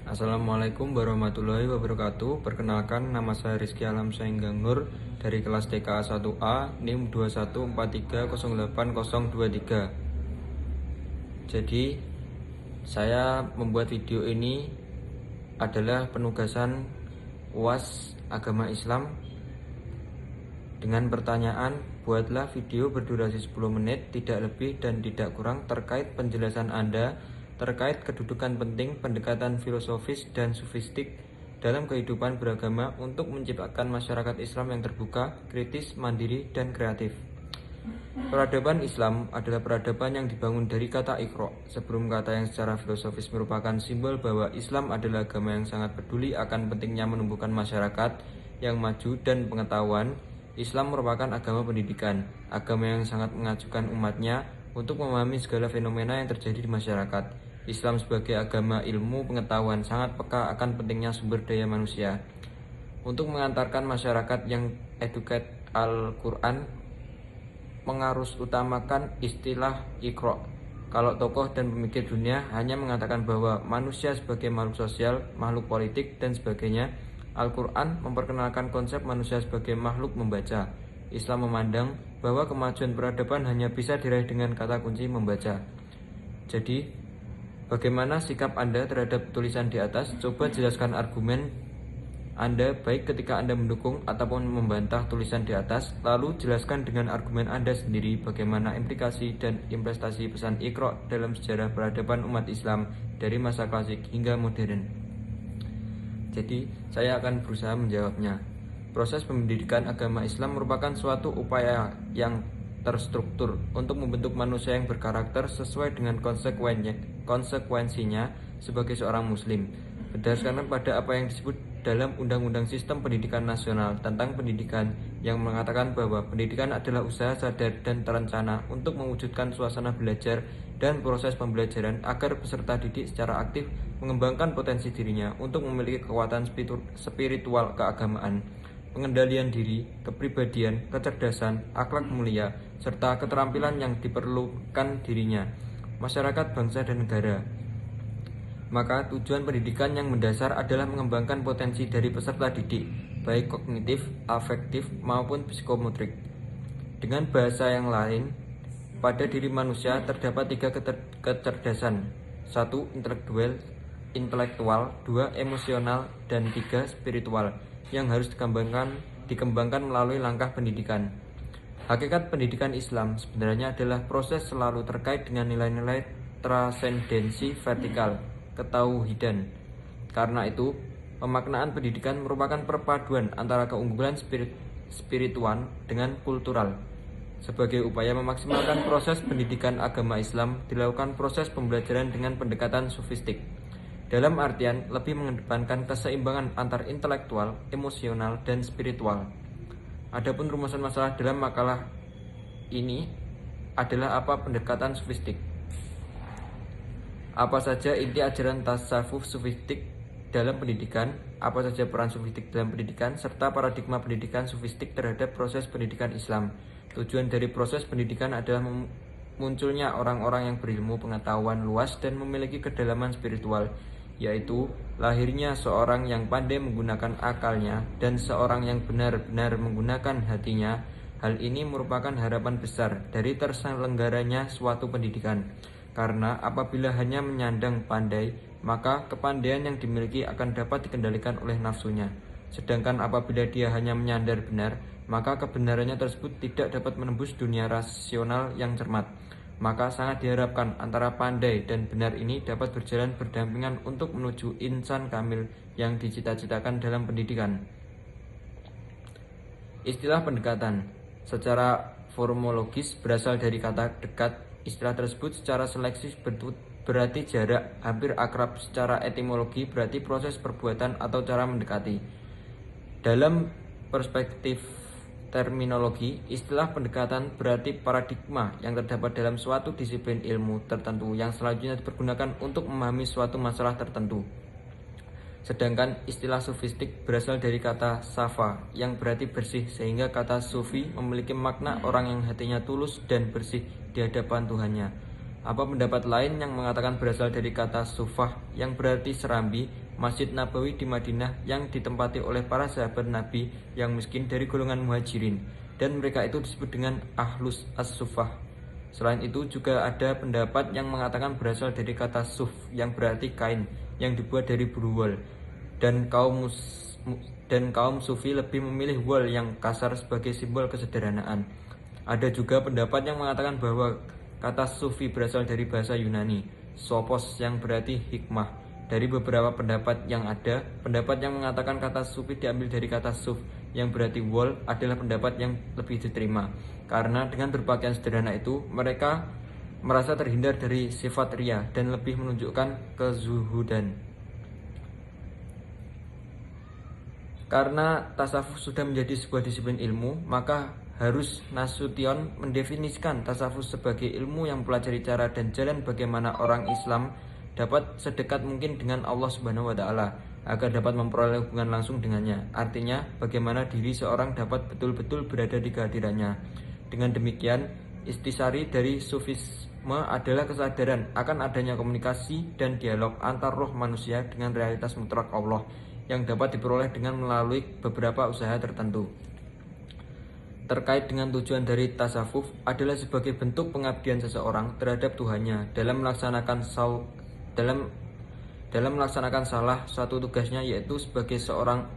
Assalamualaikum warahmatullahi wabarakatuh. Perkenalkan, nama saya Rizky Alam Saenggang Nur dari kelas TKA 1A NIM 214308023. Jadi, saya membuat video ini adalah penugasan UAS Agama Islam dengan pertanyaan, buatlah video berdurasi 10 menit, tidak lebih dan tidak kurang, terkait penjelasan Anda terkait kedudukan penting pendekatan filosofis dan sufistik dalam kehidupan beragama untuk menciptakan masyarakat Islam yang terbuka, kritis, mandiri, dan kreatif. Peradaban Islam adalah peradaban yang dibangun dari kata Iqra, sebelum kata yang secara filosofis merupakan simbol bahwa Islam adalah agama yang sangat peduli akan pentingnya menumbuhkan masyarakat yang maju dan pengetahuan. Islam merupakan agama pendidikan, agama yang sangat mengajukan umatnya untuk memahami segala fenomena yang terjadi di masyarakat. Islam sebagai agama ilmu pengetahuan sangat peka akan pentingnya sumber daya manusia. Untuk mengantarkan masyarakat yang educate, Al-Quran mengarus utamakan istilah Iqra. Kalau tokoh dan pemikir dunia hanya mengatakan bahwa manusia sebagai makhluk sosial, makhluk politik, dan sebagainya, Al-Quran memperkenalkan konsep manusia sebagai makhluk membaca. Islam memandang bahwa kemajuan peradaban hanya bisa diraih dengan kata kunci membaca. Jadi, bagaimana sikap Anda terhadap tulisan di atas? Coba jelaskan argumen Anda baik ketika Anda mendukung ataupun membantah tulisan di atas. Lalu jelaskan dengan argumen Anda sendiri bagaimana implikasi dan investasi pesan Iqra dalam sejarah peradaban umat Islam dari masa klasik hingga modern. Jadi, saya akan berusaha menjawabnya. Proses pendidikan agama Islam merupakan suatu upaya yang terstruktur untuk membentuk manusia yang berkarakter sesuai dengan konsekuensinya sebagai seorang muslim, berdasarkan pada apa yang disebut dalam Undang-Undang Sistem Pendidikan Nasional tentang Pendidikan, yang mengatakan bahwa pendidikan adalah usaha sadar dan terencana untuk mewujudkan suasana belajar dan proses pembelajaran agar peserta didik secara aktif mengembangkan potensi dirinya untuk memiliki kekuatan spiritual keagamaan, pengendalian diri, kepribadian, kecerdasan, akhlak mulia, serta keterampilan yang diperlukan dirinya, masyarakat, bangsa, dan negara. Maka tujuan pendidikan yang mendasar adalah mengembangkan potensi dari peserta didik, baik kognitif, afektif, maupun psikometrik. Dengan bahasa yang lain, pada diri manusia terdapat 3 kecerdasan: 1. Intelektual, 2. Emosional, dan 3. Spiritual, yang harus dikembangkan melalui langkah pendidikan. Hakikat pendidikan Islam sebenarnya adalah proses selalu terkait dengan nilai-nilai transendensi vertikal, ketauhidan. Karena itu, pemaknaan pendidikan merupakan perpaduan antara keunggulan spiritual dengan kultural. Sebagai upaya memaksimalkan proses pendidikan agama Islam, dilakukan proses pembelajaran dengan pendekatan sufistik, dalam artian lebih mengedepankan keseimbangan antar intelektual, emosional, dan spiritual. Adapun rumusan masalah dalam makalah ini adalah apa pendekatan sufistik? Apa saja inti ajaran tasawuf sufistik dalam pendidikan? Apa saja peran sufistik dalam pendidikan? Serta paradigma pendidikan sufistik terhadap proses pendidikan Islam. Tujuan dari proses pendidikan adalah munculnya orang-orang yang berilmu pengetahuan luas dan memiliki kedalaman spiritual, yaitu lahirnya seorang yang pandai menggunakan akalnya dan seorang yang benar-benar menggunakan hatinya. Hal ini merupakan harapan besar dari terselenggaranya suatu pendidikan, karena apabila hanya menyandang pandai, maka kepandaian yang dimiliki akan dapat dikendalikan oleh nafsunya. Sedangkan apabila dia hanya menyandar benar, maka kebenarannya tersebut tidak dapat menembus dunia rasional yang cermat. Maka sangat diharapkan antara pandai dan benar ini dapat berjalan berdampingan untuk menuju insan kamil yang dicita-citakan dalam pendidikan. Istilah pendekatan secara formologis berasal dari kata dekat. Istilah tersebut secara selektif berarti jarak, hampir akrab. Secara etimologi berarti proses perbuatan atau cara mendekati. Dalam perspektif terminologi, istilah pendekatan berarti paradigma yang terdapat dalam suatu disiplin ilmu tertentu yang selanjutnya dipergunakan untuk memahami suatu masalah tertentu. Sedangkan istilah sufistik berasal dari kata safa yang berarti bersih, sehingga kata sufi memiliki makna orang yang hatinya tulus dan bersih di hadapan Tuhannya. Apa pendapat lain yang mengatakan berasal dari kata sufah yang berarti serambi Masjid Nabawi di Madinah yang ditempati oleh para sahabat Nabi yang miskin dari golongan muhajirin, dan mereka itu disebut dengan Ahlus As-Suffah. Selain itu juga ada pendapat yang mengatakan berasal dari kata suf yang berarti kain yang dibuat dari bulu wol, dan kaum sufi lebih memilih wol yang kasar sebagai simbol kesederhanaan. Ada juga pendapat yang mengatakan bahwa kata sufi berasal dari bahasa Yunani, sophos yang berarti hikmah. Dari beberapa pendapat yang ada, pendapat yang mengatakan kata sufi diambil dari kata suf yang berarti wol adalah pendapat yang lebih diterima, karena dengan berpakaian sederhana itu mereka merasa terhindar dari sifat ria dan lebih menunjukkan kezuhudan. Karena tasawuf sudah menjadi sebuah disiplin ilmu, maka harus Nasution mendefinisikan tasawuf sebagai ilmu yang mempelajari cara dan jalan bagaimana orang Islam dapat sedekat mungkin dengan Allah Subhanahu wa Ta'ala agar dapat memperoleh hubungan langsung dengannya. Artinya, bagaimana diri seorang dapat betul-betul berada di kehadirannya. Dengan demikian, istisari dari sufisme adalah kesadaran akan adanya komunikasi dan dialog antar roh manusia dengan realitas mutlak Allah yang dapat diperoleh dengan melalui beberapa usaha tertentu. Terkait dengan tujuan dari tasawuf adalah sebagai bentuk pengabdian seseorang terhadap Tuhannya dalam melaksanakan salah satu tugasnya, yaitu sebagai seorang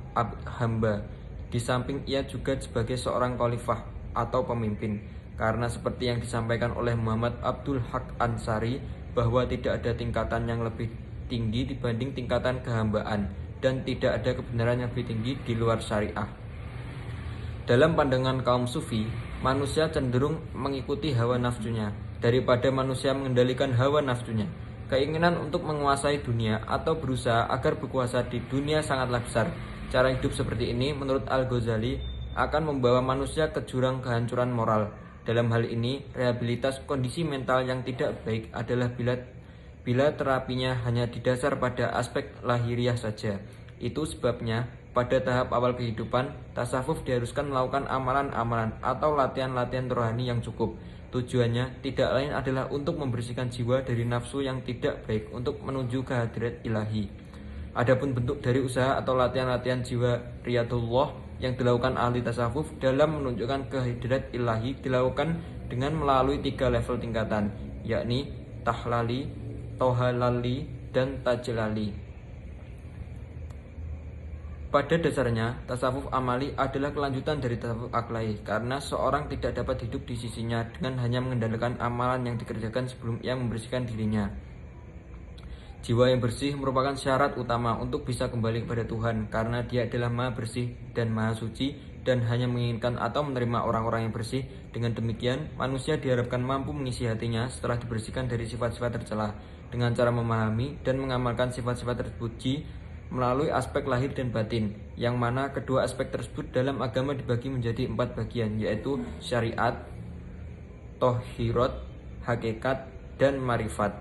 hamba. Di samping ia juga sebagai seorang khalifah atau pemimpin, karena seperti yang disampaikan oleh Muhammad Abdul Haq Ansari bahwa tidak ada tingkatan yang lebih tinggi dibanding tingkatan kehambaan, dan tidak ada kebenaran yang lebih tinggi di luar syariah. Dalam pandangan kaum sufi, manusia cenderung mengikuti hawa nafsunya daripada manusia mengendalikan hawa nafsunya. Keinginan untuk menguasai dunia atau berusaha agar berkuasa di dunia sangatlah besar. Cara hidup seperti ini menurut Al-Ghazali akan membawa manusia ke jurang kehancuran moral. Dalam hal ini, rehabilitas kondisi mental yang tidak baik adalah bila terapinya hanya didasar pada aspek lahiriah saja. Itu sebabnya pada tahap awal kehidupan, tasawuf diharuskan melakukan amalan-amalan atau latihan-latihan rohani yang cukup. Tujuannya tidak lain adalah untuk membersihkan jiwa dari nafsu yang tidak baik untuk menuju ke hadirat ilahi. Adapun bentuk dari usaha atau latihan-latihan jiwa riyadullah yang dilakukan ahli tasawuf dalam menunjukkan ke hadirat ilahi dilakukan dengan melalui 3 level tingkatan, yakni tahlali, tohalali, dan tajlali. Pada dasarnya, tasawuf amali adalah kelanjutan dari tasawuf aklai, karena seorang tidak dapat hidup di sisinya dengan hanya mengendalikan amalan yang dikerjakan sebelum ia membersihkan dirinya. Jiwa yang bersih merupakan syarat utama untuk bisa kembali kepada Tuhan, karena Dia adalah Maha Bersih dan Maha Suci, dan hanya menginginkan atau menerima orang-orang yang bersih. Dengan demikian, manusia diharapkan mampu mengisi hatinya setelah dibersihkan dari sifat-sifat tercela, dengan cara memahami dan mengamalkan sifat-sifat terpuji melalui aspek lahir dan batin, yang mana kedua aspek tersebut dalam agama dibagi menjadi 4 bagian, yaitu syariat, tohirot, hakikat, dan marifat.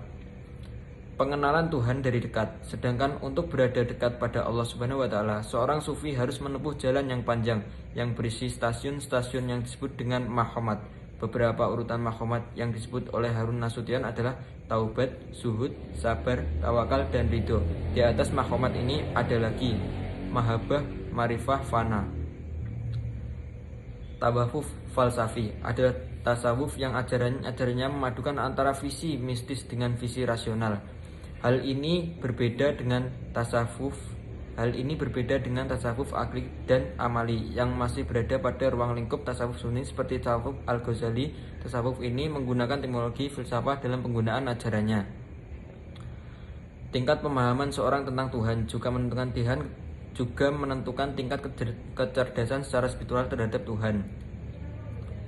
Pengenalan Tuhan dari dekat. Sedangkan untuk berada dekat pada Allah Subhanahu wa Ta'ala, seorang sufi harus menempuh jalan yang panjang yang berisi stasiun-stasiun yang disebut dengan mahomat. Beberapa urutan mahomat yang disebut oleh Harun Nasution adalah taubat, zuhud, sabar, tawakal, dan ridho. Di atas mahomat ini ada lagi mahabbah, marifah, fana. Tasawuf falsafi adalah tasawuf yang ajarannya memadukan antara visi mistis dengan visi rasional. Hal ini berbeda dengan tasawuf akli dan amali yang masih berada pada ruang lingkup tasawuf sunni seperti tasawuf Al-Ghazali. Tasawuf ini menggunakan teknologi filsafat dalam penggunaan ajarannya. Tingkat pemahaman seorang tentang Tuhan juga menentukan tingkat kecerdasan secara spiritual terhadap Tuhan.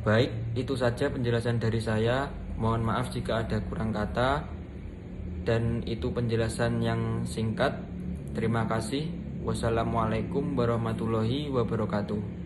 Baik, itu saja penjelasan dari saya. Mohon maaf jika ada kurang kata, dan itu penjelasan yang singkat. Terima kasih. Wassalamualaikum warahmatullahi wabarakatuh.